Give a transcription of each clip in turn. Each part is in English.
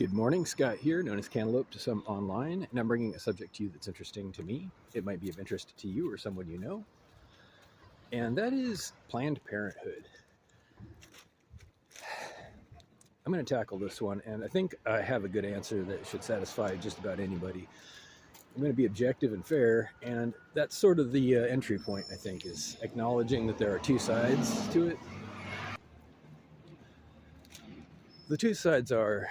Good morning, Scott here, known as Cantaloupe to some online, and I'm bringing a subject to you that's interesting to me. It might be of interest to you or someone you know, and that is Planned Parenthood. I'm going to tackle this one, and I think I have a good answer that should satisfy just about anybody. I'm going to be objective and fair, and that's sort of the entry point, I think, is acknowledging that there are two sides to it. The two sides are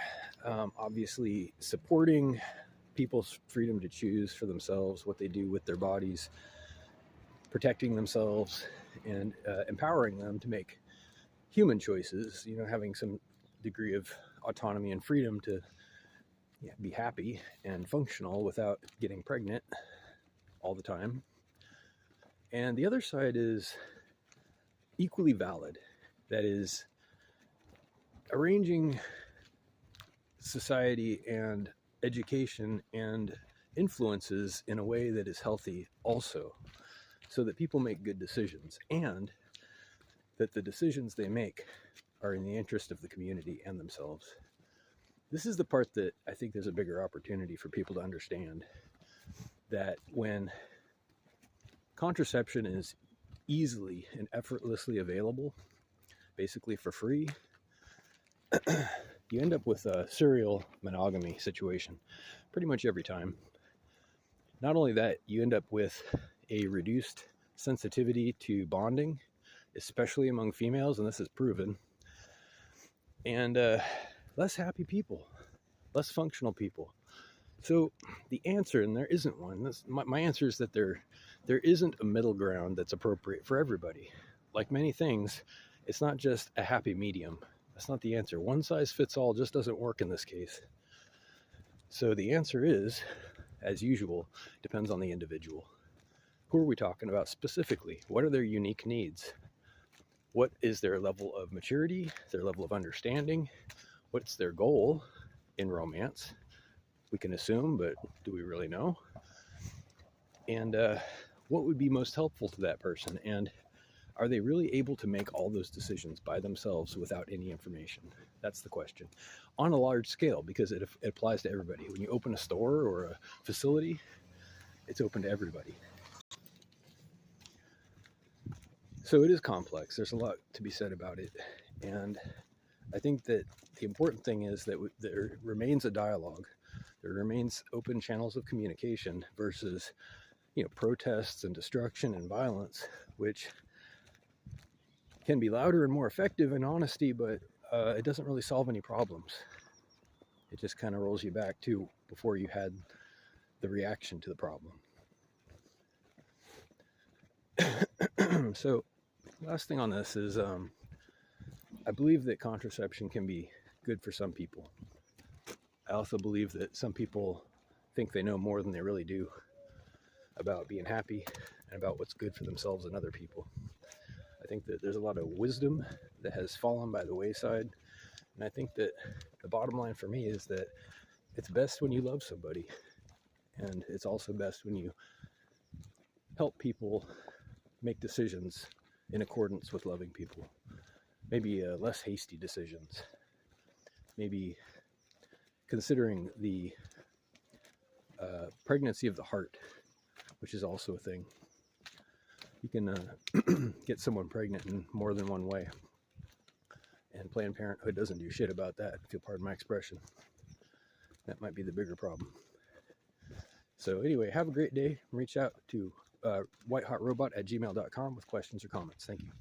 obviously supporting people's freedom to choose for themselves what they do with their bodies, protecting themselves, and empowering them to make human choices, having some degree of autonomy and freedom to be happy and functional without getting pregnant all the time. And the other side is equally valid. That is arranging society and education and influences in a way that is healthy also, so that people make good decisions and that the decisions they make are in the interest of the community and themselves. This is the part that I think there's a bigger opportunity for people to understand, that when contraception is easily and effortlessly available, basically for free, you end up with a serial monogamy situation pretty much every time. Not only that, you end up with a reduced sensitivity to bonding, especially among females, and this is proven, and less happy people, less functional people. So the answer, and there isn't one, my answer is that there isn't a middle ground that's appropriate for everybody. Like many things, it's not just a happy medium. That's not the answer. One size fits all just doesn't work in this case. So the answer is, as usual, depends on the individual. Who are we talking about specifically? What are their unique needs? What is their level of maturity, their level of understanding? What's their goal in romance? We can assume, but do we really know? And what would be most helpful to that person? And are they really able to make all those decisions by themselves without any information? That's the question. On a large scale, because it applies to everybody. When you open a store or a facility, it's open to everybody. So it is complex. There's a lot to be said about it. And I think that the important thing is that there remains a dialogue. There remains open channels of communication versus, protests and destruction and violence, which can be louder and more effective in honesty, but it doesn't really solve any problems. It just kind of rolls you back to before you had the reaction to the problem. So last thing on this is I believe that contraception can be good for some people. I also believe that some people think they know more than they really do about being happy and about what's good for themselves and other people. I think that there's a lot of wisdom that has fallen by the wayside. And I think that the bottom line for me is that it's best when you love somebody. And it's also best when you help people make decisions in accordance with loving people. Maybe less hasty decisions. Maybe considering the pregnancy of the heart, which is also a thing. You can get someone pregnant in more than one way. And Planned Parenthood doesn't do shit about that, if you'll pardon my expression. That might be the bigger problem. So anyway, have a great day. Reach out to whitehotrobot@gmail.com with questions or comments. Thank you.